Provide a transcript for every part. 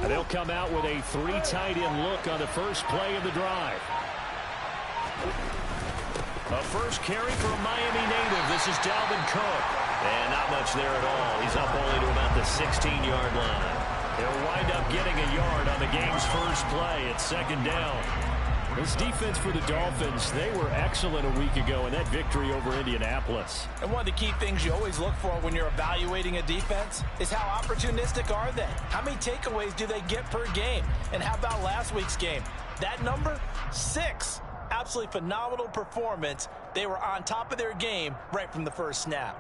They'll come out with a 3 tight end look on the first play of the drive. A first carry for a Miami native. This is Dalvin Cook. And not much there at all. He's up only to about the 16-yard line. They'll wind up getting a yard on the game's first play. It's second down. This defense for the Dolphins, they were excellent a week ago in that victory over Indianapolis. And one of the key things you always look for when you're evaluating a defense is how opportunistic are they? How many takeaways do they get per game? And how about last week's game? That number? 6. Absolutely phenomenal performance. They were on top of their game right from the first snap.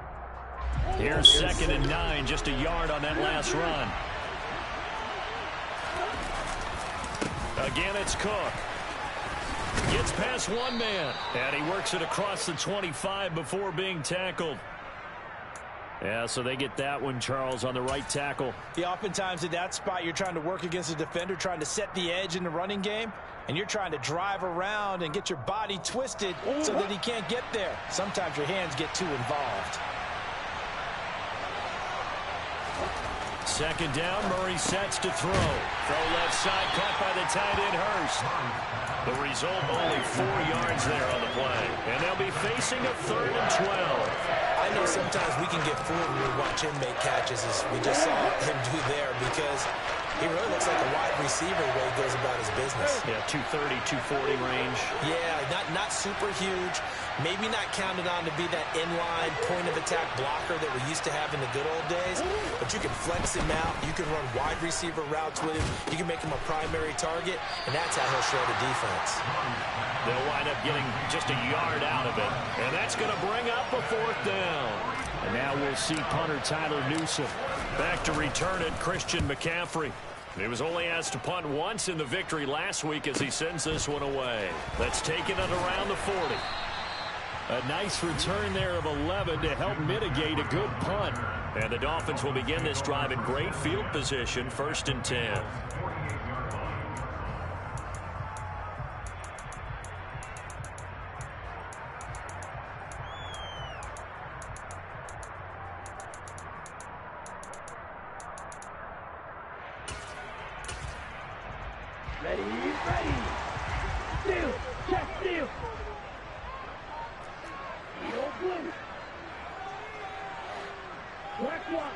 Here's 2nd and 9, just a yard on that last run. Again, it's Cook. Gets past one man, and he works it across the 25 before being tackled. Yeah, so they get that one, Charles, on the right tackle. Yeah, oftentimes at that spot, you're trying to work against a defender, trying to set the edge in the running game, and you're trying to drive around and get your body twisted so that he can't get there. Sometimes your hands get too involved. Second down, Murray sets to throw. Throw left side, caught by the tight end, Hurst. The result, only 4 yards there on the play. And they'll be facing a 3rd and 12. I know sometimes we can get fooled when we watch him make catches, as we just saw him do there, because he really looks like a wide receiver the way he goes about his business. Yeah, 230, 240 range. Yeah, not super huge. Maybe not counted on to be that inline point-of-attack blocker that we used to have in the good old days, but you can flex him out. You can run wide receiver routes with him. You can make him a primary target, and that's how he'll show the defense. They'll wind up getting just a yard out of it, and that's going to bring up a 4th down. And now we'll see punter Tyler Newsome. Back to return it, Christian McCaffrey. He was only asked to punt once in the victory last week as he sends this one away. That's taken it around the 40. A nice return there of 11 to help mitigate a good punt. And the Dolphins will begin this drive in great field position, 1st and 10. Ready. Steal. Check steal. Heel blue. Black one.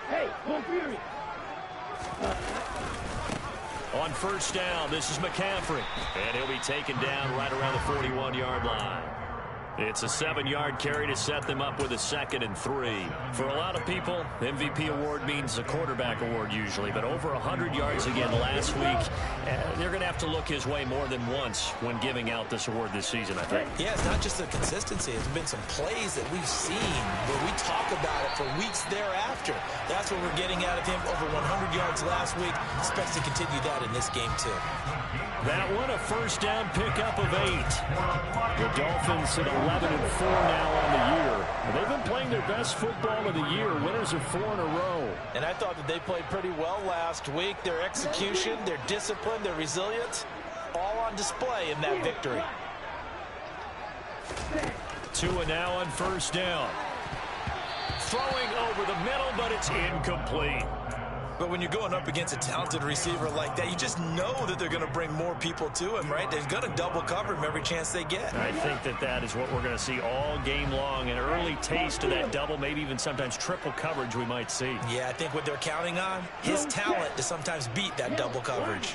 Hey, go Fury. On 1st down, this is McCaffrey. And he'll be taken down right around the 41-yard line. It's a 7-yard carry to set them up with a 2nd and 3. For a lot of people, MVP award means a quarterback award usually, but over 100 yards again last week. They're going to have to look his way more than once when giving out this award this season, I think. Yeah, it's not just the consistency. It's been some plays that we've seen where we talk about it for weeks thereafter. That's what we're getting out of him. Over 100 yards last week. Expects to continue that in this game, too. That one, a 1st down pickup of 8. The Dolphins at 11 and 4 now on the year. They've been playing their best football of the year. Winners of 4 in a row. And I thought that they played pretty well last week. Their execution, their discipline, their resilience, all on display in that victory. Tua now on 1st down. Throwing over the middle, but it's incomplete. But when you're going up against a talented receiver like that, you just know that they're going to bring more people to him, right? They're going to double cover him every chance they get. I think that is what we're going to see all game long. An early taste of that double, maybe even sometimes triple coverage we might see. Yeah, I think what they're counting on, his talent to sometimes beat that double coverage.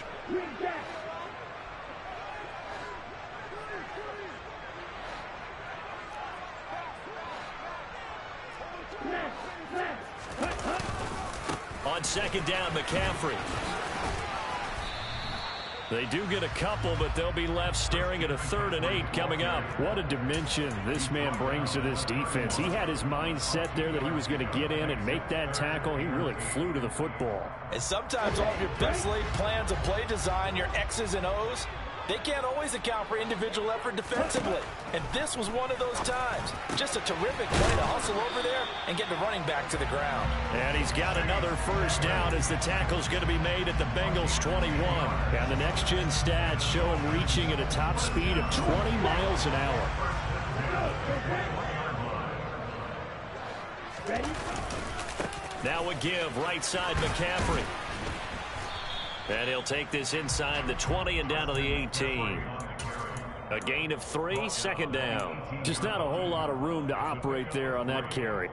On 2nd down, McCaffrey. They do get a couple, but they'll be left staring at a 3rd and 8 coming up. What a dimension this man brings to this defense. He had his mind set there that he was going to get in and make that tackle. He really flew to the football. And sometimes all of your best laid plans of play design, your X's and O's, they can't always account for individual effort defensively. And this was one of those times. Just a terrific play to hustle over there and get the running back to the ground. And he's got another 1st down as the tackle's going to be made at the Bengals 21. And the next-gen stats show him reaching at a top speed of 20 miles an hour. Now a give right side McCaffrey. And he'll take this inside the 20 and down to the 18. A gain of 3, second down. Just not a whole lot of room to operate there on that carry.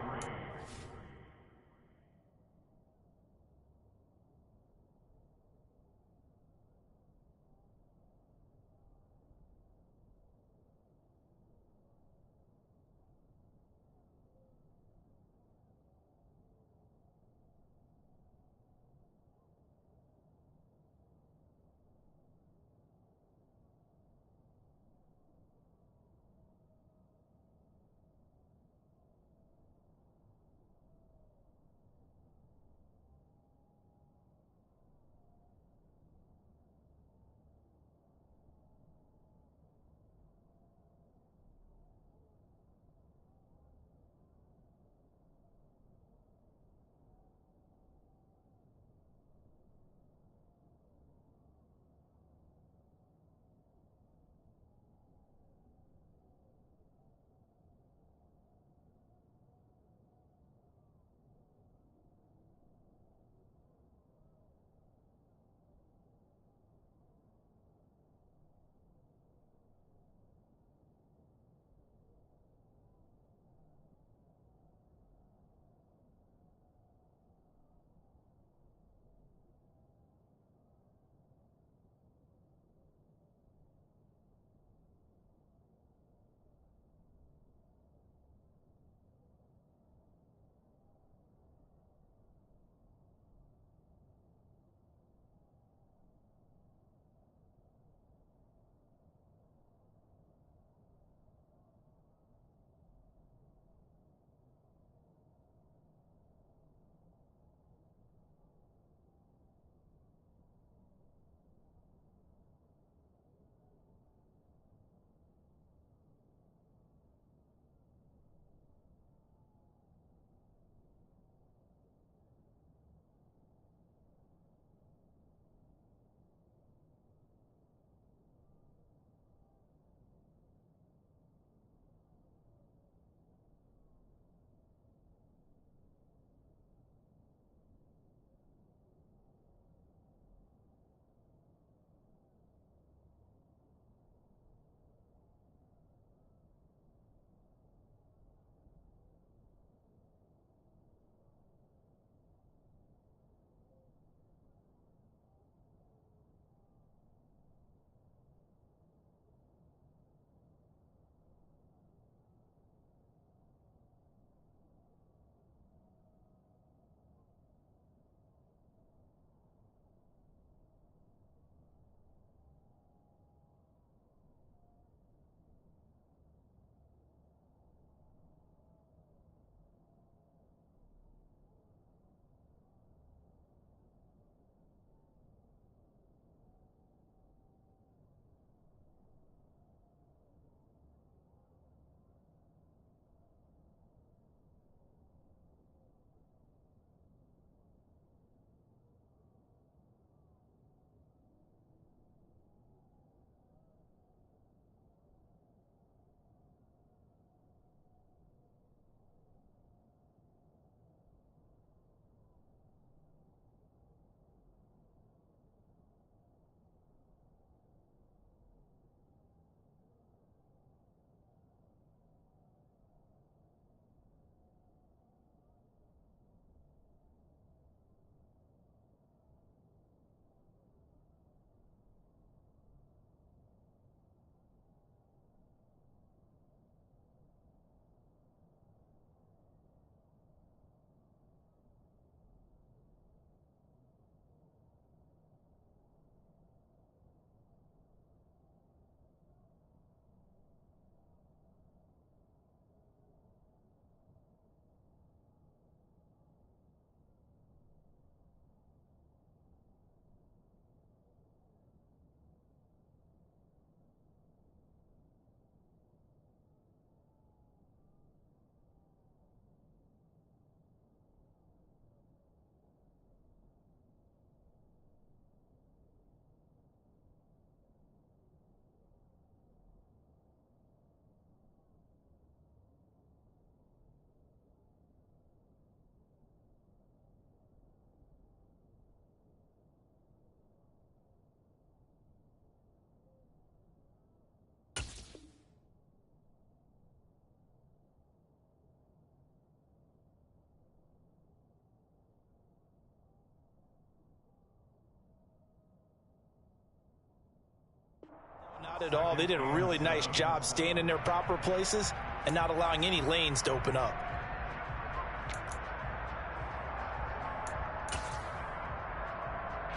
Not at all. They did a really nice job staying in their proper places and not allowing any lanes to open up.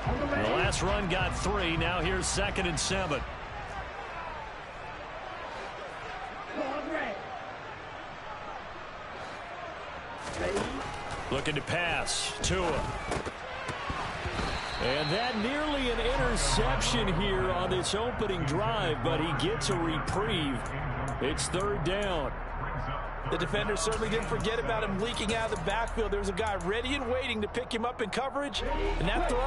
The last run got 3. Now here's 2nd and 7. Looking to pass. Tua. And that nearly an interception here on this opening drive, but he gets a reprieve. It's 3rd down. The defender certainly didn't forget about him leaking out of the backfield. There was a guy ready and waiting to pick him up in coverage, and that throw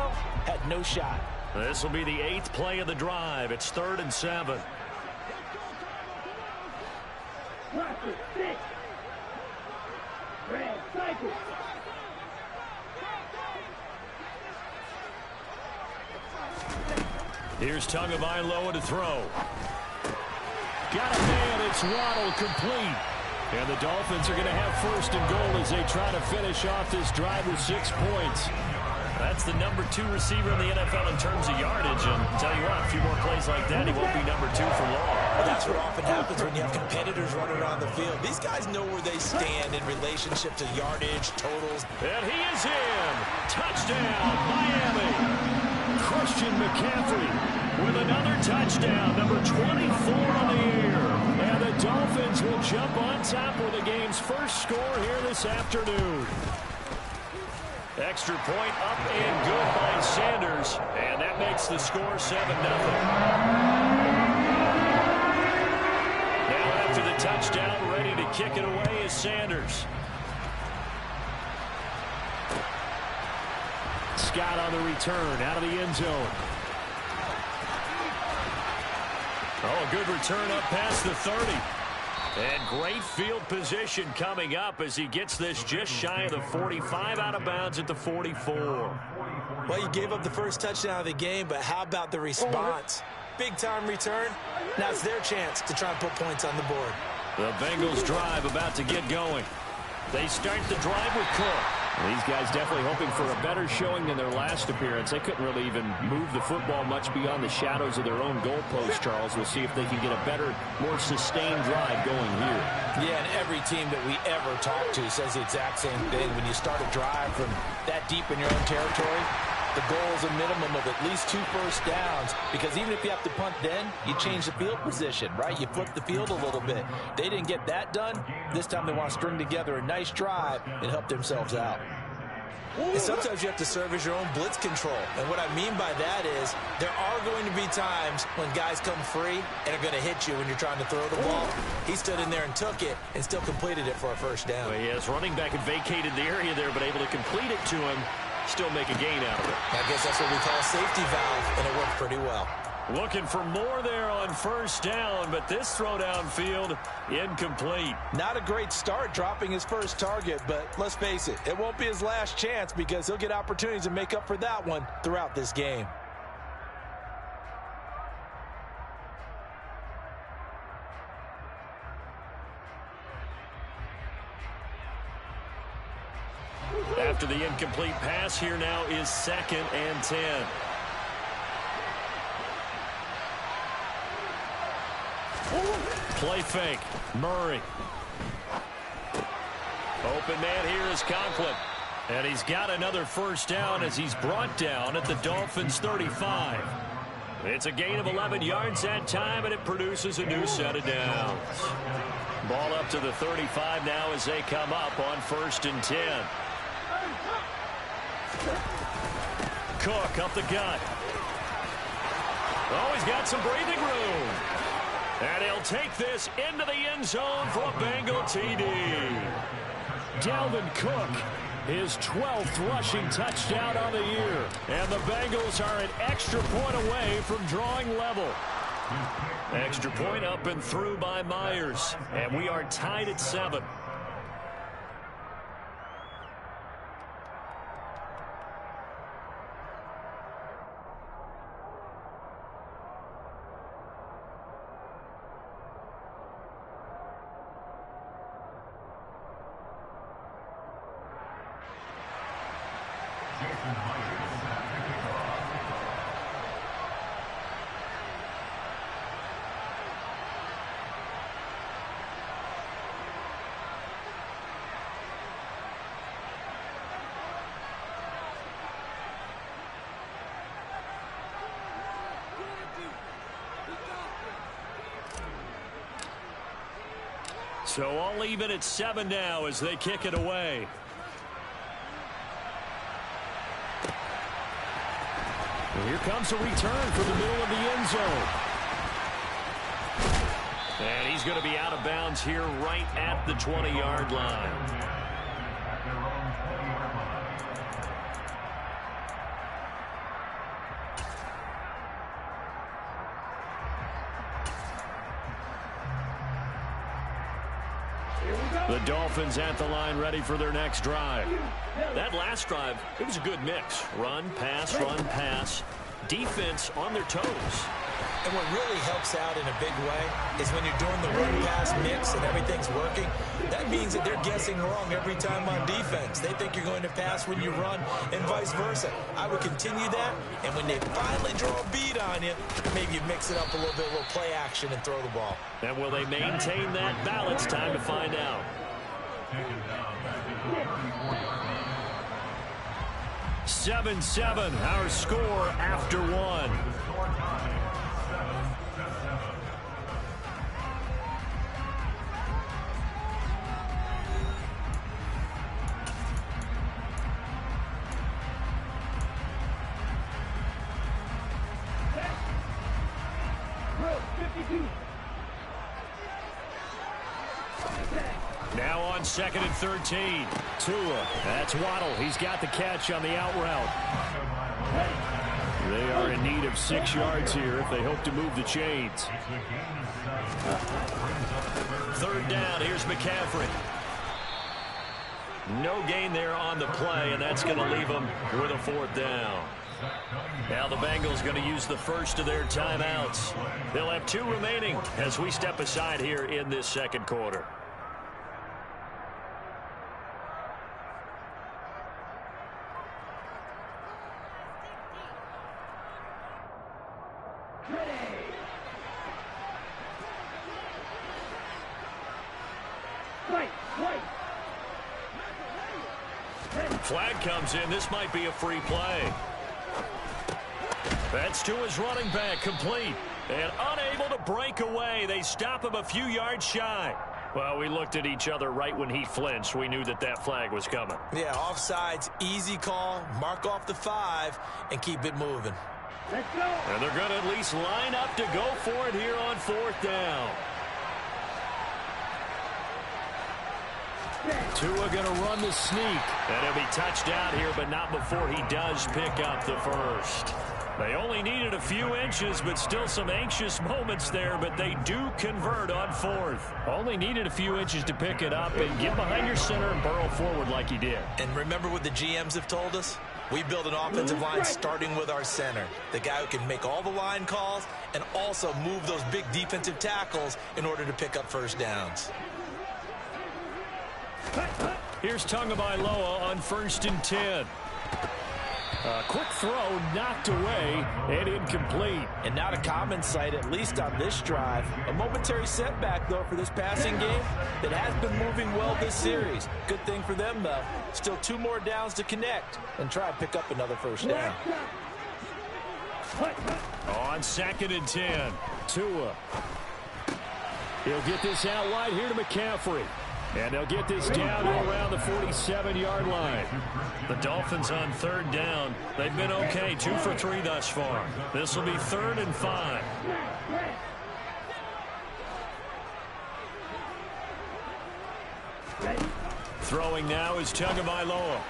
had no shot. This will be the 8th play of the drive. It's 3rd and 7. Here's Tagovailoa to throw. Got a man. It's Waddle, complete. And the Dolphins are going to have 1st and goal as they try to finish off this drive with 6 points. That's the number 2 receiver in the NFL in terms of yardage. And tell you what, a few more plays like that, he won't be number 2 for long. Well, that's what often happens when you have competitors running around the field. These guys know where they stand in relationship to yardage, totals. And he is in. Touchdown, Miami. Christian McCaffrey with another touchdown, number 24 on the year. And the Dolphins will jump on top with the game's first score here this afternoon. Extra point up and good by Sanders. And that makes the score 7-0. Now after the touchdown, ready to kick it away is Sanders. Scott on the return out of the end zone. Oh, a good return up past the 30. And great field position coming up as he gets this just shy of the 45, out of bounds at the 44. Well, you gave up the first touchdown of the game, but how about the response? Big-time return. Now it's their chance to try and put points on the board. The Bengals drive about to get going. They start the drive with Cook. These guys definitely hoping for a better showing than their last appearance. They couldn't really even move the football much beyond the shadows of their own goalpost, Charles. We'll see if they can get a better, more sustained drive going here. Yeah, and every team that we ever talk to says the exact same thing. When you start a drive from that deep in your own territory, the goal is a minimum of at least 2 first downs, because even if you have to punt then, you change the field position, right? You flip the field a little bit. They didn't get that done. This time they want to string together a nice drive and help themselves out. And sometimes you have to serve as your own blitz control. And what I mean by that is there are going to be times when guys come free and are going to hit you when you're trying to throw the ball. He stood in there and took it and still completed it for a first down. Well, yes, running back had vacated the area there, but able to complete it to him. Still make a gain out of it. I guess that's what we call a safety valve, and it worked pretty well. Looking for more there on first down, but this throw downfield incomplete. Not a great start dropping his first target, but let's face it, it won't be his last chance because he'll get opportunities to make up for that one throughout this game. After the incomplete pass, here now is 2nd and 10. Play fake. Murray. Open man here is Conklin. And he's got another first down as he's brought down at the Dolphins' 35. It's a gain of 11 yards that time, and it produces a new set of downs. Ball up to the 35 now as they come up on 1st and 10. Cook up the gut. Oh, he's got some breathing room. And he'll take this into the end zone for a Bengal TD. Dalvin Cook, his 12th rushing touchdown on the year. And the Bengals are an extra point away from drawing level. Extra point up and through by Myers. And we are tied at 7. So all even at 7 now as they kick it away. And here comes a return from the middle of the end zone. And he's going to be out of bounds here right at the 20-yard line. The Dolphins at the line ready for their next drive. That last drive, it was a good mix. Run, pass, defense on their toes. And what really helps out in a big way is when you're doing the run-pass mix and everything's working, that means that they're guessing wrong every time on defense. They think you're going to pass when you run and vice versa. I would continue that, and when they finally draw a beat on you, maybe you mix it up a little bit, a little play action and throw the ball. And will they maintain that balance? Time to find out. 7-7, our score after 1. Now on 2nd and 13. Tua. That's Waddle. He's got the catch on the out route. They are in need of 6 yards here if they hope to move the chains. 3rd down. Here's McCaffrey. No gain there on the play, and that's going to leave them with a 4th down. Now the Bengals going to use the first of their timeouts. They'll have 2 remaining as we step aside here in this second quarter. Flag comes in. This might be a free play. That's to his running back, complete. And unable to break away. They stop him a few yards shy. Well, we looked at each other right when he flinched. We knew that that flag was coming. Yeah, offsides, easy call. Mark off the 5 and keep it moving. Let's go. And they're going to at least line up to go for it here on 4th down. Tua going to run the sneak. And he'll be touched out here, but not before he does pick up the first. They only needed a few inches, but still some anxious moments there, but they do convert on 4th. Only needed a few inches to pick it up and get behind your center and burrow forward like he did. And remember what the GMs have told us? We build an offensive line starting with our center, the guy who can make all the line calls and also move those big defensive tackles in order to pick up first downs. Here's Tagovailoa on 1st and 10. A quick throw knocked away and incomplete. And not a common sight, at least on this drive. A momentary setback, though, for this passing game that has been moving well this series. Good thing for them, though. Still 2 more downs to connect and try and pick up another first down. On 2nd and 10, Tua. He'll get this out wide here to McCaffrey. And they'll get this down to around the 47-yard line. The Dolphins on 3rd down. They've been okay, 2 for 3 thus far. This will be 3rd and 5. Throwing now is Tagovailoa.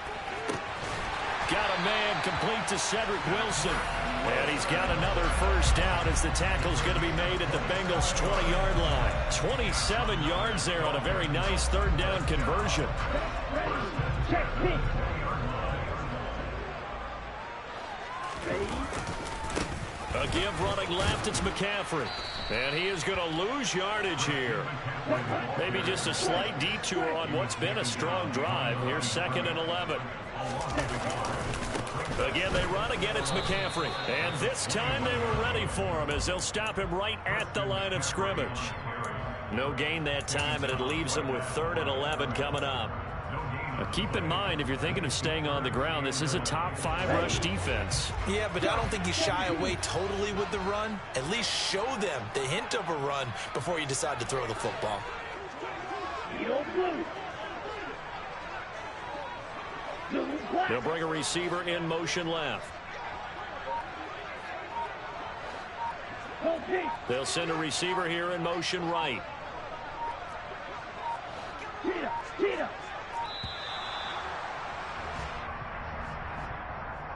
Got a man complete to Cedric Wilson. And he's got another first down as the tackle's going to be made at the Bengals' 20-yard line. 27 yards there on a very nice 3rd down conversion. A give running left, it's McCaffrey. And he is going to lose yardage here. Maybe just a slight detour on what's been a strong drive. Here's 2nd and 11. Again, they run. Again, it's McCaffrey. And this time they were ready for him as they'll stop him right at the line of scrimmage. No gain that time, and it leaves him with 3rd and 11 coming up. Now keep in mind, if you're thinking of staying on the ground, this is a top 5 rush defense. Yeah, but I don't think you shy away totally with the run. At least show them the hint of a run before you decide to throw the football. Field blue. Blue black. They'll bring a receiver in motion left. Go pink. They'll send a receiver here in motion right. Cheetah. Cheetah.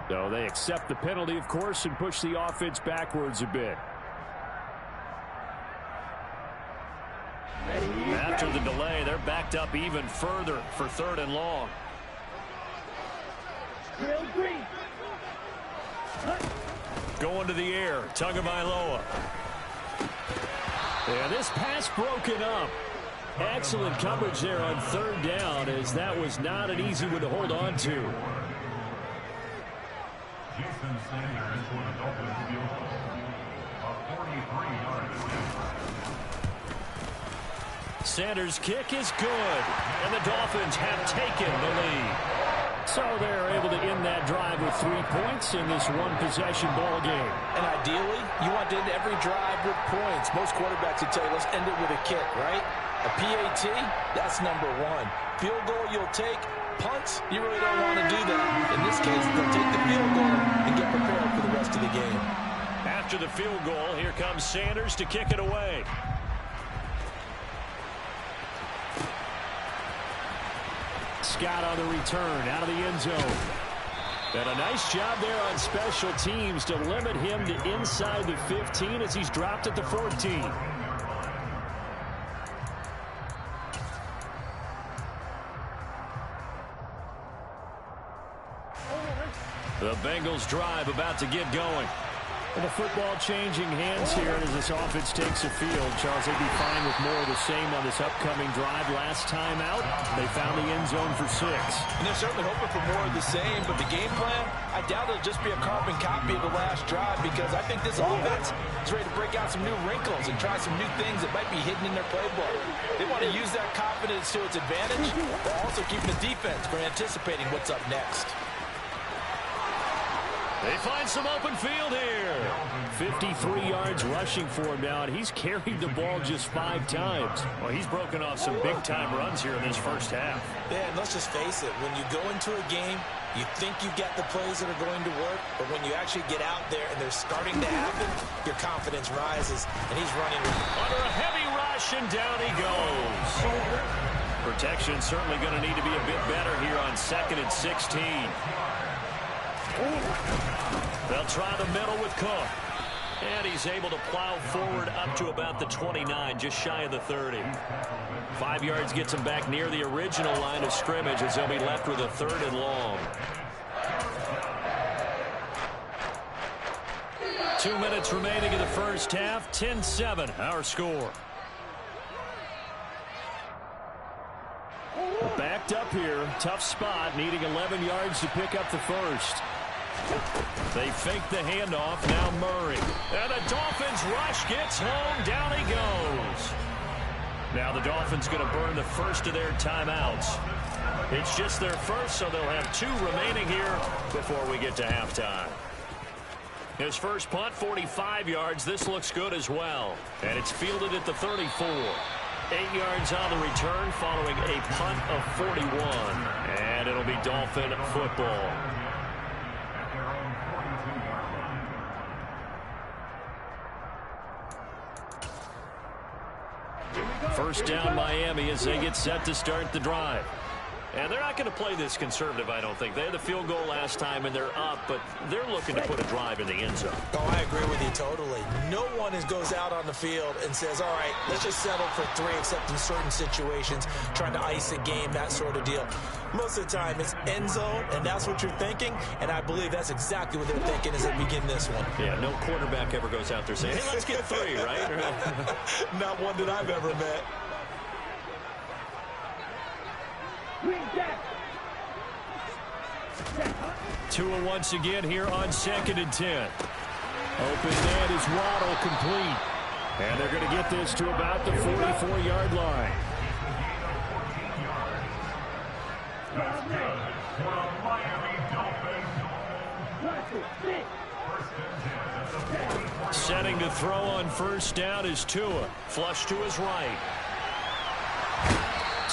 So they accept the penalty, of course, and push the offense backwards a bit. Ready. After the delay, they're backed up even further for 3rd and long. Drill green. Going to the air, Tagovailoa. Yeah, this pass broken up. Excellent coverage there on 3rd down, as that was not an easy one to hold on to. Jason Sanders for the Dolphins field goal. A 43-yard attempt. Sanders' kick is good, and the Dolphins have taken the lead. So they're able to end that drive with 3 points in this one-possession ball game. And ideally, you want to end every drive with points. Most quarterbacks would tell you, let's end it with a kick, right? A PAT, that's number 1. Field goal you'll take. Punts, you really don't want to do that. In this case, they'll take the field goal and get prepared for the rest of the game. After the field goal, here comes Sanders to kick it away. Scott on the return out of the end zone. And a nice job there on special teams to limit him to inside the 15 as he's dropped at the 14. The Bengals drive about to get going. And the football changing hands here as this offense takes the field. Charles, they'd be fine with more of the same on this upcoming drive. Last time out, they found the end zone for 6. And they're certainly hoping for more of the same, but the game plan, I doubt it'll just be a carbon copy of the last drive, because I think this offense is ready to break out some new wrinkles and try some new things that might be hidden in their playbook. They want to use that confidence to its advantage, while also keeping the defense from anticipating what's up next. They find some open field here. 53 yards rushing for him now, and he's carried the ball just 5 times. Well, he's broken off some big-time runs here in this first half. Yeah, and let's just face it, when you go into a game, you think you get the plays that are going to work, but when you actually get out there and they're starting to happen, your confidence rises, and he's running under a heavy rush, and down he goes. Protection certainly going to need to be a bit better here on 2nd and 16. They'll try the middle with Cook. And he's able to plow forward up to about the 29, just shy of the 30. 5 yards gets him back near the original line of scrimmage as they'll be left with a 3rd and long. 2 minutes remaining in the first half. 10-7, our score. Backed up here. Tough spot, needing 11 yards to pick up the first. They fake the handoff. Now Murray. And the Dolphins rush gets home. Down he goes. Now the Dolphins going to burn the first of their timeouts. It's just their first, so they'll have 2 remaining here before we get to halftime. His first punt, 45 yards. This looks good as well. And it's fielded at the 34. 8 yards on the return following a punt of 41. And it'll be Dolphin football. First down Miami as they get set to start the drive. And they're not going to play this conservative, I don't think. They had the field goal last time, and they're up, but they're looking to put a drive in the end zone. Oh, I agree with you totally. No one goes out on the field and says, all right, let's just settle for 3, except in certain situations, trying to ice a game, that sort of deal. Most of the time, it's end zone, and that's what you're thinking, and I believe that's exactly what they're thinking as they begin this one. Yeah, no quarterback ever goes out there saying, hey, let's get 3, right? Not one that I've ever met. Green jack. Tua once again here on 2nd and 10. Open man is Waddle, complete. And they're going to get this to about the 44-yard line. Setting to throw on first down is Tua. Flush to his right.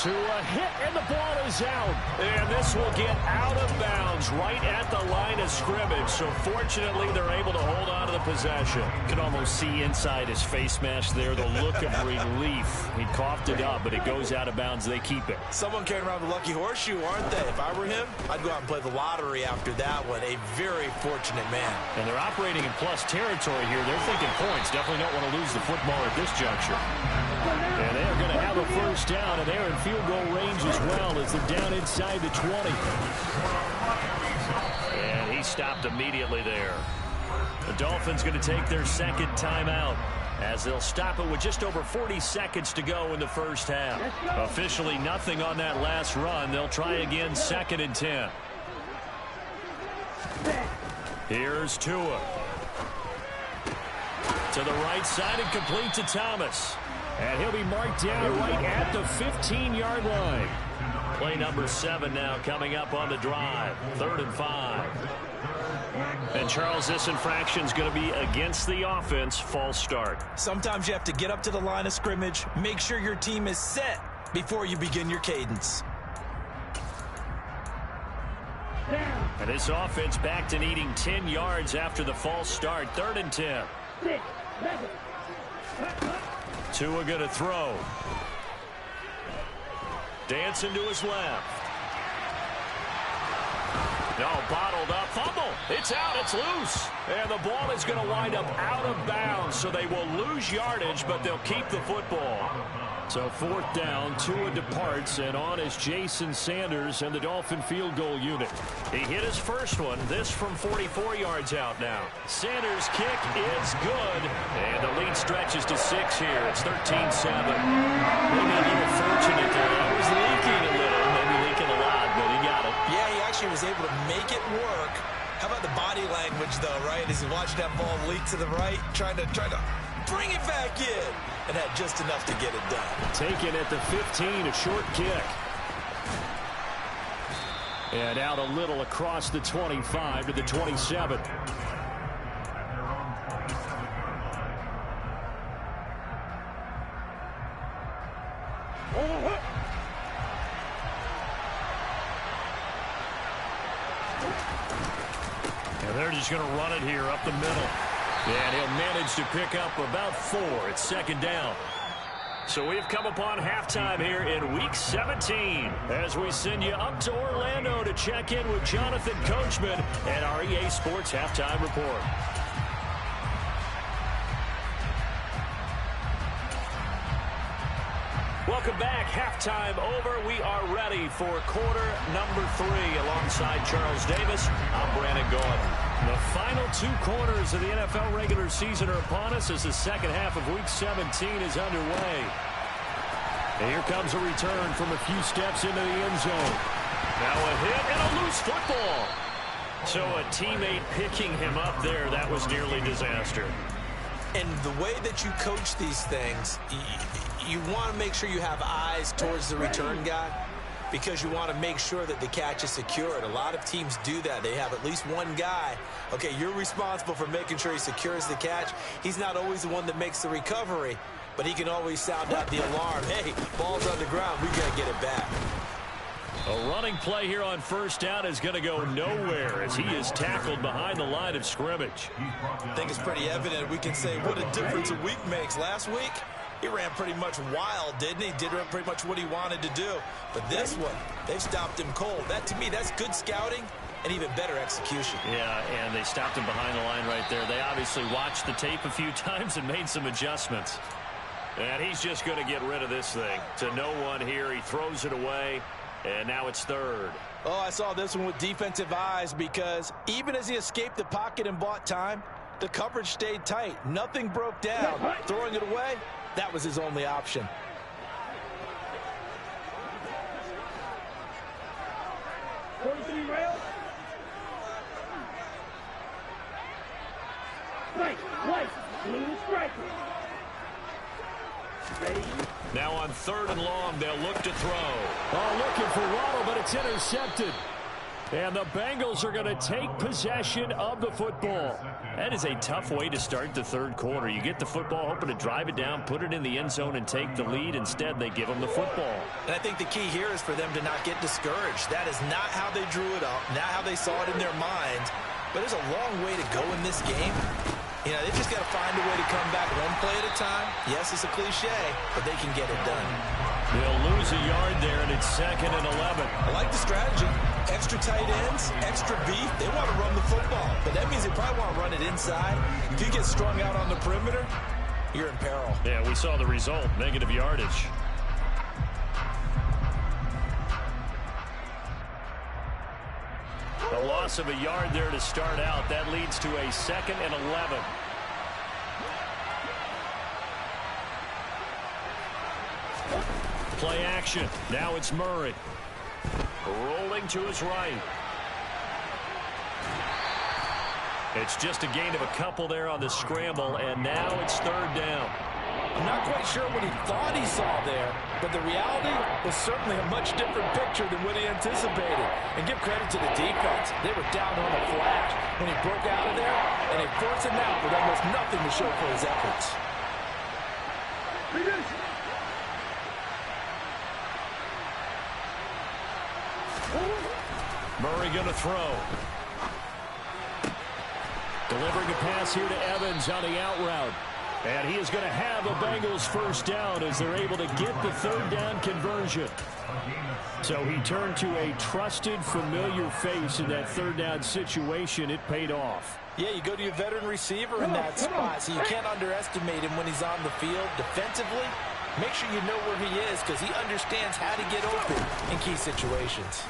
Tua hit, and the ball is out. And this will get out of bounds right at the line of scrimmage. So fortunately, they're able to hold on to the possession. You can almost see inside his face mask there the look of relief. He coughed it up, but it goes out of bounds. They keep it. Someone carrying around the lucky horseshoe, aren't they? If I were him, I'd go out and play the lottery after that one. A very fortunate man. And they're operating in plus territory here. They're thinking points. Definitely don't want to lose the football at this juncture. And they're going to have a first down, and they're in field goal range as well as they're down inside the 20. And he stopped immediately there. The Dolphins going to take their second timeout as they'll stop it with just over 40 seconds to go in the first half. Officially nothing on that last run. They'll try again, 2nd and 10. Here's Tua. To the right side and complete to Thomas. And he'll be marked down right at the 15-yard line. Play number 7 now coming up on the drive. 3rd and 5. And, Charles, this infraction is going to be against the offense. False start. Sometimes you have to get up to the line of scrimmage, make sure your team is set before you begin your cadence. And this offense back to needing 10 yards after the false start. 3rd and 10. Tua going to throw. Dancing to his left. No, bottled up. Fumble. It's out. It's loose. And the ball is going to wind up out of bounds, so they will lose yardage, but they'll keep the football. So 4th down, Tua departs, and on is Jason Sanders and the Dolphin field goal unit. He hit his first one, this from 44 yards out now. Sanders' kick is good, and the lead stretches to 6 here. It's 13-7. Maybe a little fortunate there. It was leaking a little, maybe leaking a lot, but he got it. Yeah, he actually was able to make it work. How about the body language, though, right? As he watched that ball leak to the right, trying to bring it back in, and had just enough to get it done. Taken at the 15, a short kick. And out a little across the 25 to the 27. And they're just going to run it here up the middle. And he'll manage to pick up about 4. It's 2nd down. So we've come upon halftime here in Week 17 as we send you up to Orlando to check in with Jonathan Coachman and our EA Sports Halftime Report. Welcome back. Halftime over. We are ready for quarter number 3 alongside Charles Davis. I'm Brandon Gaudin. The final 2 quarters of the NFL regular season are upon us as the second half of Week 17 is underway. And here comes a return from a few steps into the end zone. Now a hit and a loose football. So a teammate picking him up there, that was nearly disaster. And the way that you coach these things, you want to make sure you have eyes towards the return guy because you want to make sure that the catch is secured. A lot of teams do that. They have at least one guy. Okay, you're responsible for making sure he secures the catch. He's not always the one that makes the recovery, but he can always sound out the alarm. Hey, ball's on the ground. We got to get it back. A running play here on 1st down is going to go nowhere as he is tackled behind the line of scrimmage. I think it's pretty evident. We can say what a difference a week makes. Last week, he ran pretty much wild, didn't he? Did pretty much what he wanted to do. But this one, they've stopped him cold. That, to me, that's good scouting and even better execution. Yeah, and they stopped him behind the line right there. They obviously watched the tape a few times and made some adjustments. And he's just going to get rid of this thing. To no one here. He throws it away. And now it's 3rd. Oh, I saw this one with defensive eyes because even as he escaped the pocket and bought time, the coverage stayed tight. Nothing broke down. Throwing it away, that was his only option. Blue striker. Now on 3rd and long, they'll look to throw. Oh, looking for Waddle, but it's intercepted. And the Bengals are going to take possession of the football. That is a tough way to start the third quarter. You get the football, hoping to drive it down, put it in the end zone, and take the lead. Instead, they give them the football. And I think the key here is for them to not get discouraged. That is not how they drew it up, not how they saw it in their minds. But there's a long way to go in this game. You know, they just got to find a way to come back one play at a time. Yes, it's a cliche, but they can get it done. They'll lose a yard there, and it's 2nd and 11. I like the strategy. Extra tight ends, extra beef. They want to run the football, but that means they probably want to run it inside. If you get strung out on the perimeter, you're in peril. Yeah, we saw the result, negative yardage. A loss of a yard there to start out. That leads to a 2nd and 11. Play action. Now it's Murray. Rolling to his right. It's just a gain of a couple there on the scramble, and now it's 3rd down. I'm not quite sure what he thought he saw there, but the reality was certainly a much different picture than what he anticipated. And give credit to the defense. They were down on a flash when he broke out of there, and they forced him out with almost nothing to show for his efforts. Murray going to throw. Delivering a pass here to Evans on the out route. And he is going to have the Bengals first down as they're able to get the 3rd down conversion. So he turned to a trusted, familiar face in that 3rd down situation. It paid off. Yeah, you go to your veteran receiver in that spot, so you can't underestimate him when he's on the field. Defensively, make sure you know where he is because he understands how to get open in key situations.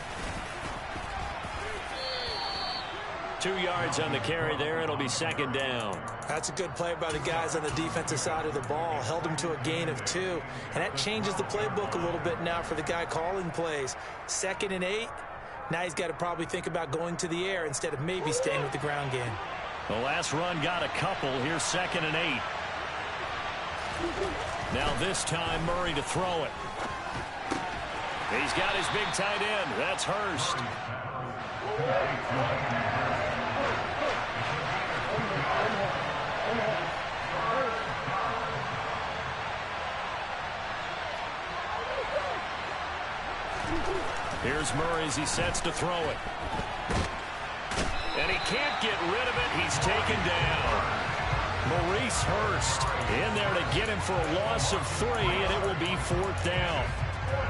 2 yards on the carry there. It'll be 2nd down. That's a good play by the guys on the defensive side of the ball. Held him to a gain of 2. And that changes the playbook a little bit now for the guy calling plays. 2nd and 8. Now he's got to probably think about going to the air instead of maybe staying with the ground game. The last run got a couple. Here's 2nd and 8. Now this time Murray to throw it. He's got his big tight end. That's Hurst. Here's Murray as he sets to throw it. And he can't get rid of it. He's taken down. Maurice Hurst in there to get him for a loss of 3, and it will be 4th down.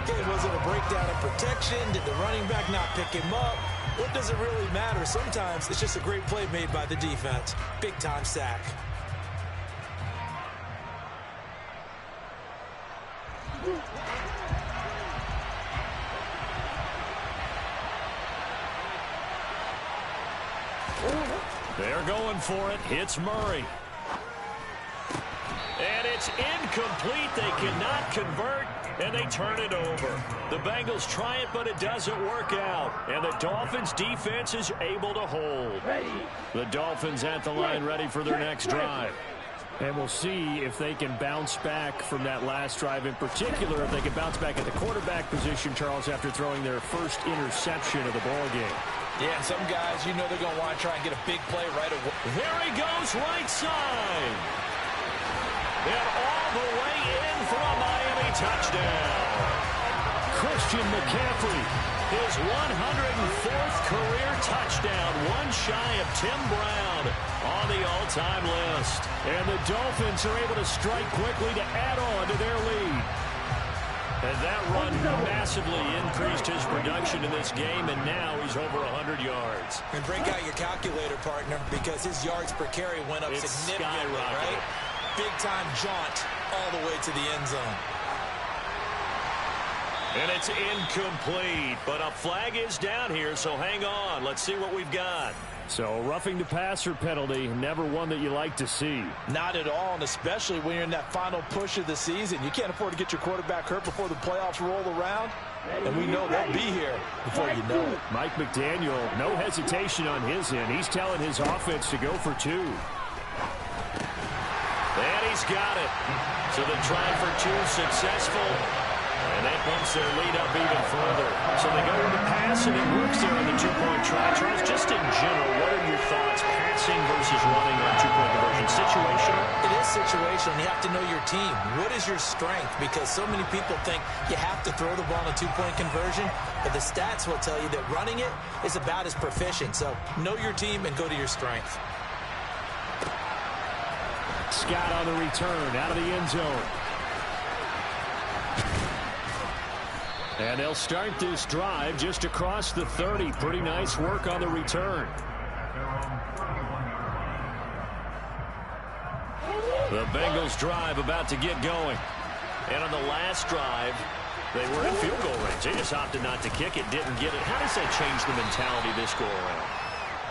Okay, was it a breakdown in protection? Did the running back not pick him up? What does it really matter? Sometimes it's just a great play made by the defense. Big-time sack. They're going for it. It's Murray. And it's incomplete. They cannot convert, and they turn it over. The Bengals try it, but it doesn't work out. And the Dolphins' defense is able to hold. The Dolphins at the line ready for their next drive. And we'll see if they can bounce back from that last drive, in particular if they can bounce back at the quarterback position, Charles, after throwing their first interception of the ball game. Yeah, and some guys, you know they're going to want to try and get a big play right away. There he goes, right side. And all the way in for a Miami touchdown. Christian McCaffrey, his 104th career touchdown, one shy of Tim Brown on the all-time list. And the Dolphins are able to strike quickly to add on to their lead. And that run massively increased his production in this game, and now he's over 100 yards. And break out your calculator, partner, because his yards per carry went up significantly, right? Big-time jaunt all the way to the end zone. And it's incomplete, but a flag is down here, so hang on. Let's see what we've got. So roughing the passer penalty, never one that you like to see. Not at all, and especially when you're in that final push of the season. You can't afford to get your quarterback hurt before the playoffs roll around, and we know they'll be here before you know it. Mike McDaniel, no hesitation on his end. He's telling his offense to go for 2. And he's got it. So the try for 2 successful. And that bumps their lead up even further. So they go with the pass, and it works there on the two-point try. Charles, just in general, what are your thoughts, passing versus running on two-point conversion? Situational? It is situational. You have to know your team. What is your strength? Because so many people think you have to throw the ball in a two-point conversion, but the stats will tell you that running it is about as proficient. So know your team and go to your strength. Scott on the return out of the end zone. And they'll start this drive just across the 30. Pretty nice work on the return. The Bengals drive about to get going. And on the last drive, they were in field goal range. They just opted not to kick it, didn't get it. How does that change the mentality this go around?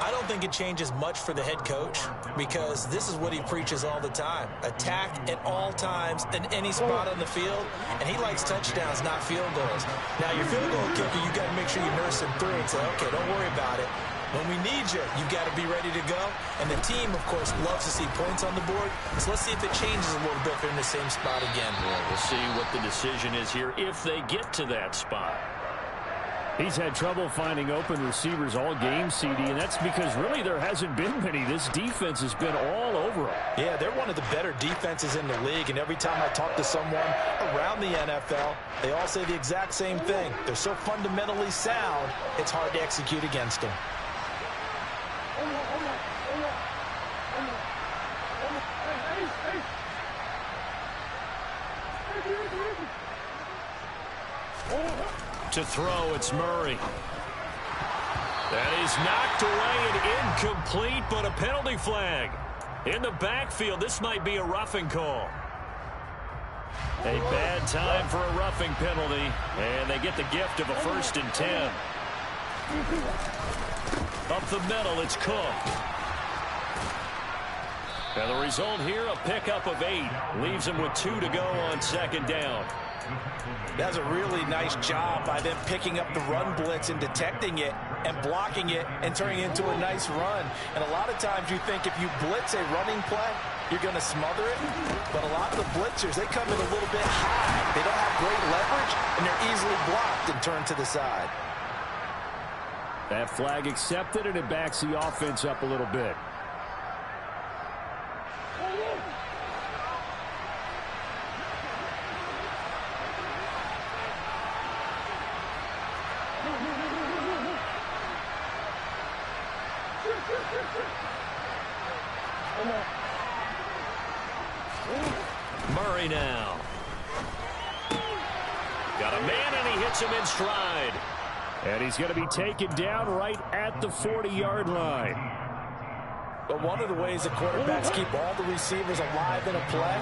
I don't think it changes much for the head coach because this is what he preaches all the time. Attack at all times in any spot on the field, and he likes touchdowns, not field goals. Now, your field goal kicker, you got to make sure you nurse him through and say, okay, don't worry about it. When we need you, you got to be ready to go. And the team, of course, loves to see points on the board. So let's see if it changes a little bit if they're in the same spot again. Yeah, we'll see what the decision is here if they get to that spot. He's had trouble finding open receivers all game, CD, and that's because really there hasn't been many. This defense has been all over them. Yeah, they're one of the better defenses in the league, and every time I talk to someone around the NFL, they all say the exact same thing. They're so fundamentally sound, it's hard to execute against them. To throw, it's Murray. That is knocked away and incomplete, but a penalty flag. In the backfield, this might be a roughing call. A bad time for a roughing penalty, and they get the gift of a 1st and 10. Up the middle, it's Cook. And the result here, a pickup of 8. Leaves him with 2 to go on 2nd down. That's a really nice job by them picking up the run blitz and detecting it and blocking it and turning it into a nice run. And a lot of times you think if you blitz a running play, you're going to smother it. But a lot of the blitzers, they come in a little bit high. They don't have great leverage, and they're easily blocked and turned to the side. That flag accepted, and it backs the offense up a little bit. Murray now. Got a man, and he hits him in stride. And he's going to be taken down right at the 40-yard line. But one of the ways the quarterbacks keep all the receivers alive in a play,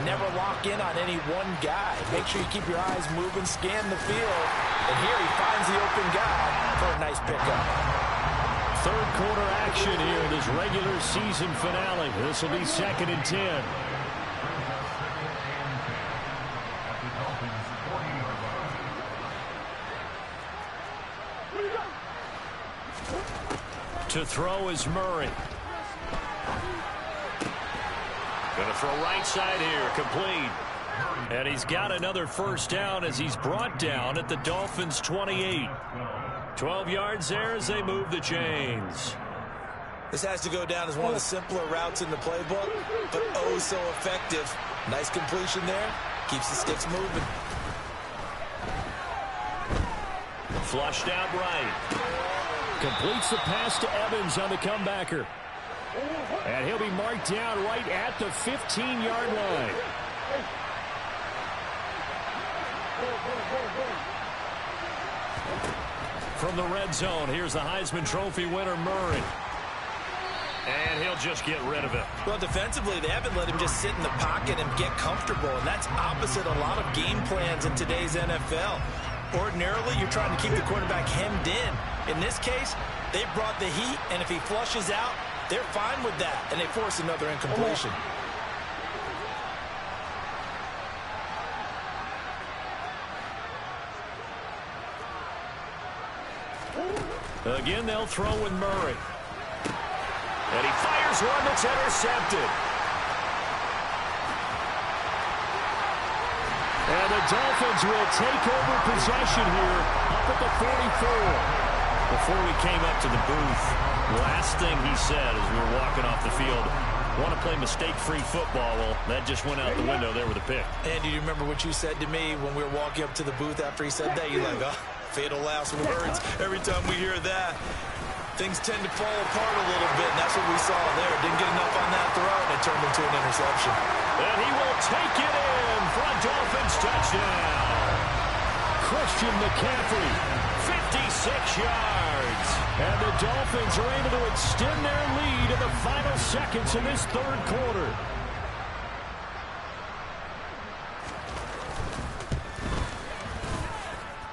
never lock in on any one guy. Make sure you keep your eyes moving, scan the field. And here he finds the open guy for a nice pickup. 3rd quarter action here in this regular season finale. This will be 2nd and 10. To throw is Murray. Going to throw right side here, complete. And he's got another 1st down as he's brought down at the Dolphins' 28. 12 yards there as they move the chains. This has to go down as one of the simpler routes in the playbook, but oh so effective. Nice completion there. Keeps the sticks moving. Flushed out right. Completes the pass to Evans on the comebacker. And he'll be marked down right at the 15-yard line. From the red zone, here's the Heisman Trophy winner, Murray. And he'll just get rid of it. Well, defensively, they haven't let him just sit in the pocket and get comfortable, and that's opposite a lot of game plans in today's NFL. Ordinarily, you're trying to keep the quarterback hemmed in. In this case, they brought the heat, and if he flushes out, they're fine with that, and they force another incompletion. Again, they'll throw with Murray. And he fires one that's intercepted. And the Dolphins will take over possession here up at the 44. Before we came up to the booth, last thing he said as we were walking off the field, want to play mistake-free football. Well, that just went out the window there with a pick. Andy, do you remember what you said to me when we were walking up to the booth after he said that? You're like, oh, fatal last words. Every time we hear that, things tend to fall apart a little bit, and that's what we saw there. Didn't get enough on that throw, and it turned into an interception. And he will take it in for a Dolphins touchdown. Christian McCaffrey, 56 yards. And the Dolphins are able to extend their lead in the final seconds of this third quarter.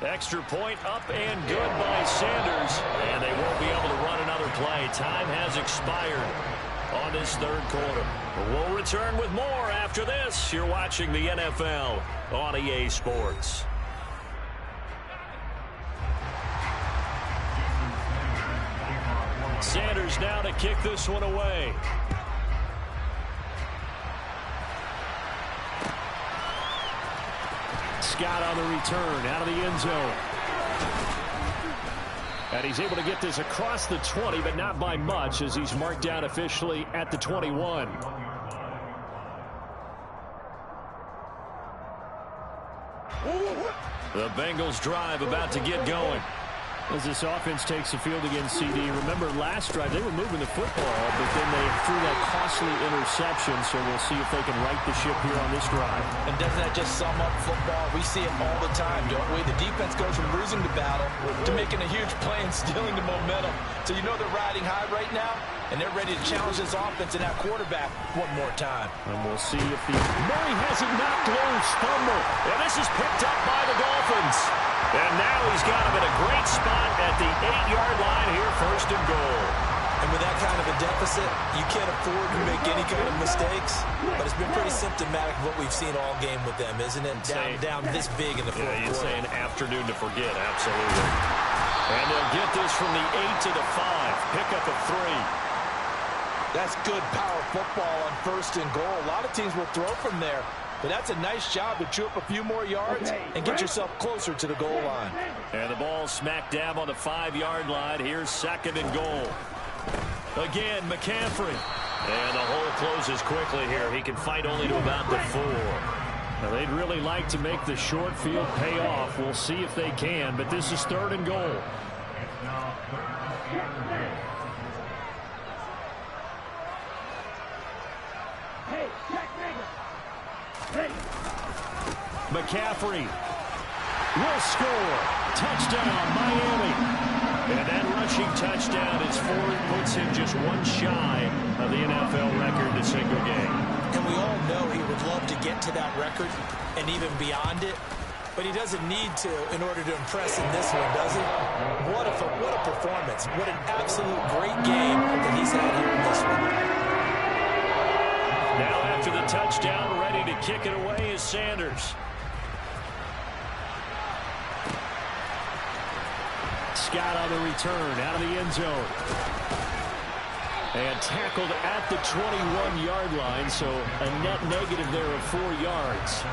Extra point up and good by Sanders. And they won't be able to run another play. Time has expired on this third quarter. We'll return with more after this. You're watching the NFL on EA Sports. Sanders now to kick this one away. Scott on the return out of the end zone. And he's able to get this across the 20, but not by much as he's marked down officially at the 21. The Bengals drive about to get going. As this offense takes the field against CD. Remember, last drive, they were moving the football, but then they threw that costly interception, so we'll see if they can right the ship here on this drive. And doesn't that just sum up football? We see it all the time, don't we? The defense goes from losing the battle to making a huge play and stealing the momentum. So you know they're riding high right now, and they're ready to challenge this offense and that quarterback one more time. And we'll see if the Murray has it knocked loose. Fumble. And this is picked up by the Dolphins. And now he's got him at a great spot at the 8-yard line here, first and goal. And with that kind of a deficit, you can't afford to make any kind of mistakes. But it's been pretty symptomatic of what we've seen all game with them, isn't it? Down this big in the fourth quarter. You'd say an afternoon to forget, absolutely. And they'll get this from the 8 to the 5. Pick up a 3. That's good power football on first and goal. A lot of teams will throw from there. But that's a nice job to chew up a few more yards and get yourself closer to the goal line. And the ball smack dab on the 5-yard line. Here's second and goal. Again, McCaffrey. And the hole closes quickly here. He can fight only to about the 4. Now, they'd really like to make the short field pay off. We'll see if they can, but this is third and goal. McCaffrey will score. Touchdown, Miami. And that rushing touchdown is 4. Puts him just one shy of the NFL record in a single game. And we all know he would love to get to that record and even beyond it. But he doesn't need to in order to impress in this one, does he? What a performance. What an absolute great game that he's had here in this one. Now after the touchdown, ready to kick it away is Sanders. Scott on the return out of the end zone. And tackled at the 21-yard line, so a net negative there of 4 yards.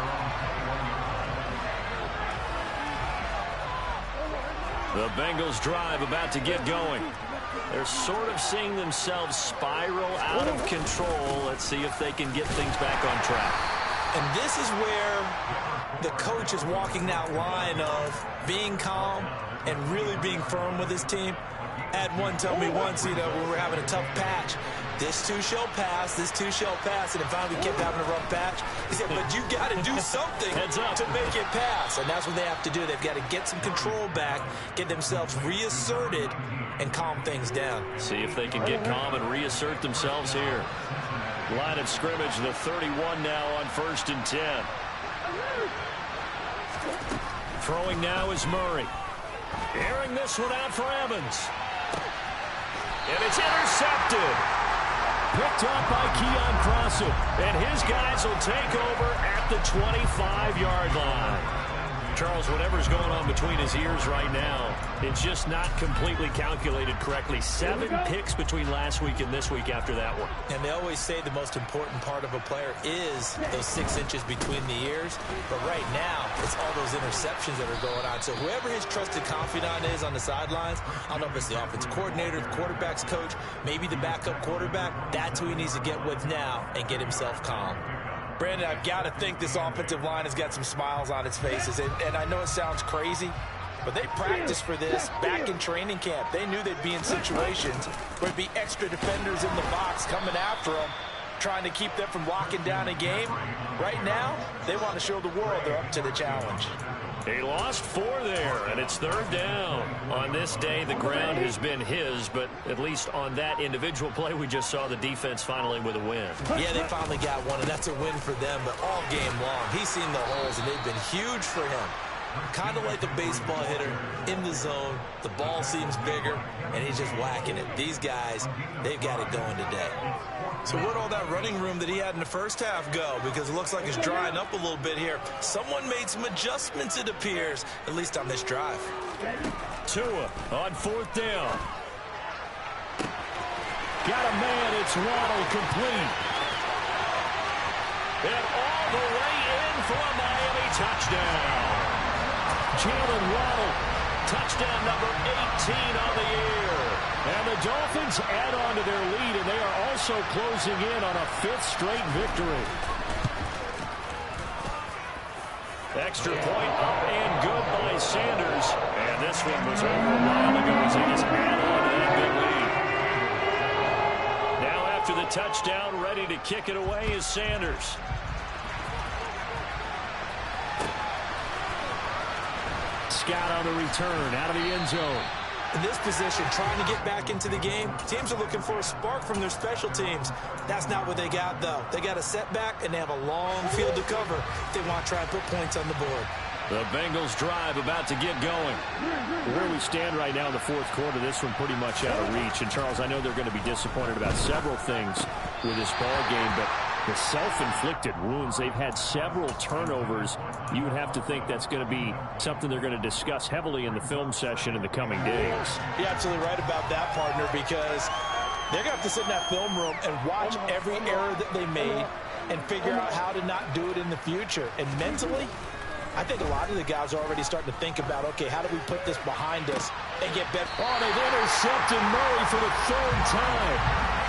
The Bengals drive about to get going. They're sort of seeing themselves spiral out of control. Let's see if they can get things back on track. And this is where the coach is walking that line of being calm and really being firm with his team. I had one tell me once, when we were having a tough patch, this too shall pass, this too shall pass, and then finally we kept having a rough patch. He said, but you got to do something to make it pass, and that's what they have to do. They've got to get some control back, get themselves reasserted, and calm things down. See if they can get calm and reassert themselves here. Line of scrimmage, the 31 now on 1st and 10. Throwing now is Murray. Airing this one out for Evans. And it's intercepted. Picked up by Keon Crossen. And his guys will take over at the 25-yard line. Charles, whatever's going on between his ears right now, it's just not completely calculated correctly. 7 picks between last week and this week after that one. And they always say the most important part of a player is those 6 inches between the ears. But right now, it's all those interceptions that are going on. So whoever his trusted confidant is on the sidelines, I don't know if it's the offensive coordinator, the quarterback's coach, maybe the backup quarterback, that's who he needs to get with now and get himself calm. Brandon, I've got to think this offensive line has got some smiles on its faces. And I know it sounds crazy, but they practiced for this back in training camp. They knew they'd be in situations where there'd be extra defenders in the box coming after them, trying to keep them from locking down a game. Right now, they want to show the world they're up to the challenge. He lost 4 there, and it's 3rd down. On this day, the ground has been his, but at least on that individual play, we just saw the defense finally with a win. Yeah, they finally got one, and that's a win for them, but all game long, he's seen the holes, and they've been huge for him. Kind of like a baseball hitter in the zone. The ball seems bigger, and he's just whacking it. These guys, they've got it going today. So where'd all that running room that he had in the first half go? Because it looks like it's drying up a little bit here. Someone made some adjustments, it appears, at least on this drive. Tua on 4th down. Got a man, it's Waddle complete. And all the way in for a Miami touchdown. Jalen Waddle, touchdown number 18 on the year. And the Dolphins add on to their lead, and they are also closing in on a 5th straight victory. Extra point up and good by Sanders. And this one was over a while ago as they just add on to that big lead. Now after the touchdown, ready to kick it away is Sanders. Scott on the return out of the end zone. In this position, trying to get back into the game, teams are looking for a spark from their special teams. That's not what they got, though. They got a setback, and they have a long field to cover if they want to try and put points on the board. The Bengals drive about to get going. Where we stand right now in the 4th quarter, this one pretty much out of reach. And, Charles, I know they're going to be disappointed about several things with this ball game, but the self-inflicted wounds, they've had several turnovers. You would have to think that's going to be something they're going to discuss heavily in the film session in the coming days. You're absolutely right about that, partner, because they're going to have to sit in that film room and watch every error that they made and figure out how to not do it in the future. And mentally, I think a lot of the guys are already starting to think about, okay, how do we put this behind us and get better? Oh, they've intercepted Murray for the 3rd time.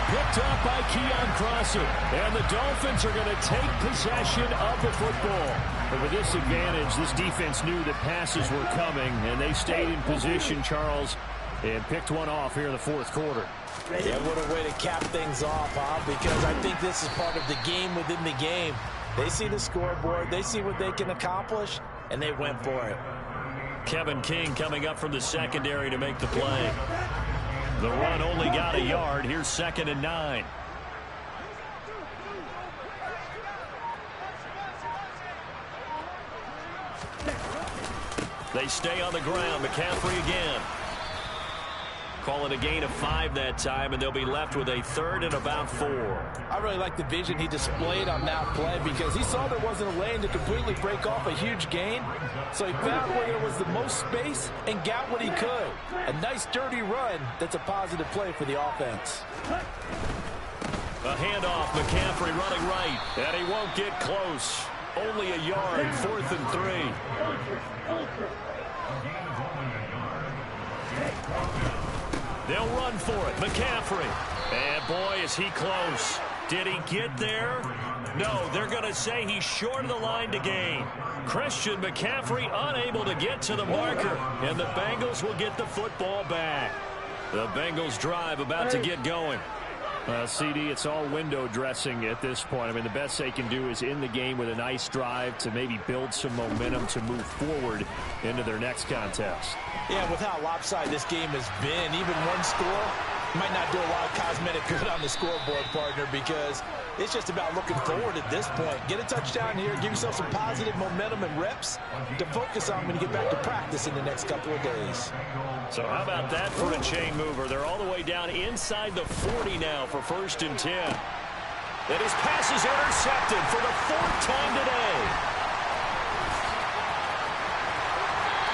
Picked up by Keon Crossett. And the Dolphins are going to take possession of the football. But with this advantage, this defense knew that passes were coming, and they stayed in position, Charles, and picked one off here in the 4th quarter. Yeah, what a way to cap things off, huh? Because I think this is part of the game within the game. They see the scoreboard, they see what they can accomplish, and they went for it. Kevin King coming up from the secondary to make the play. The run only got a yard. Here's 2nd and 9. They stay on the ground. McCaffrey again. Call it a gain of 5 that time, and they'll be left with a 3rd and about 4. I really like the vision he displayed on that play because he saw there wasn't a lane to completely break off a huge gain. So he found where there was the most space and got what he could. A nice, dirty run that's a positive play for the offense. A handoff, McCaffrey running right, and he won't get close. Only a yard, 4th and 3. They'll run for it. McCaffrey. And boy, is he close. Did he get there? No, they're going to say he's short of the line to gain. Christian McCaffrey unable to get to the marker. And the Bengals will get the football back. The Bengals drive about to get going. CD, it's all window dressing at this point. I mean, the best they can do is in the game with a nice drive to maybe build some momentum to move forward into their next contest. Yeah, with how lopsided this game has been, even one score might not do a lot of cosmetic good on the scoreboard, partner, because it's just about looking forward at this point. Get a touchdown here, give yourself some positive momentum and reps to focus on when you get back to practice in the next couple of days. So how about that for a chain mover? They're all the way down inside the 40 now for 1st and 10. And his pass is intercepted for the 4th time today.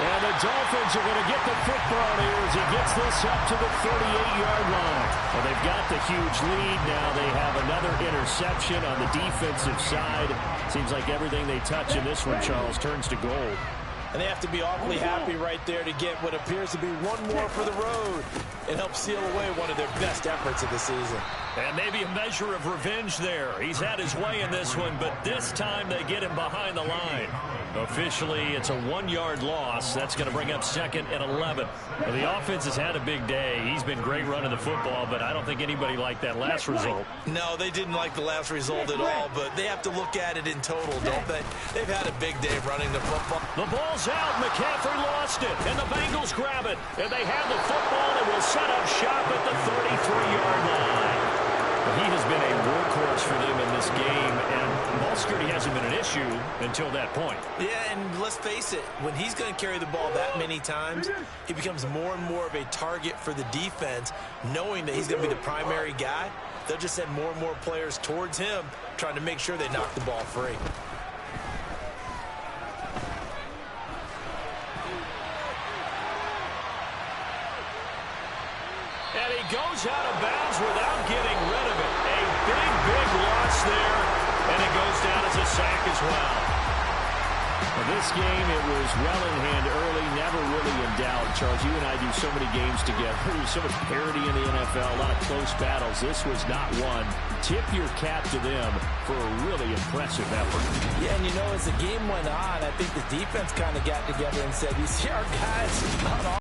And the Dolphins are going to get the football here as he gets this up to the 38-yard line. Well, they've got the huge lead. Now they have another interception on the defensive side. Seems like everything they touch in this one, Charles, turns to gold. And they have to be awfully happy right there to get what appears to be one more for the road and help seal away one of their best efforts of the season. And maybe a measure of revenge there. He's had his way in this one, but this time they get him behind the line. Officially, it's a 1-yard loss. That's going to bring up 2nd and 11. Well, the offense has had a big day. He's been great running the football, but I don't think anybody liked that last result. No, they didn't like the last result at all, but they have to look at it in total, don't they? They've had a big day running the football. The ball's out. McCaffrey lost it, and the Bengals grab it. And they have the football and will set up shop at the 33-yard line. He has been a workhorse for them in this game, and ball security hasn't been an issue until that point. Yeah, and let's face it, when he's going to carry the ball that many times, he becomes more and more of a target for the defense, knowing that he's going to be the primary guy. They'll just send more and more players towards him, trying to make sure they knock the ball free. And he goes out of bounds without getting rid of it. A big loss there, and it goes down as a sack as well. Well, this game, it was well in hand early, never really in doubt. Charles, you and I do so many games together. There's so much parity in the NFL, a lot of close battles. This was not one. Tip your cap to them for a really impressive effort. Yeah, and you know, as the game went on, I think the defense kind of got together and said, you see our guys on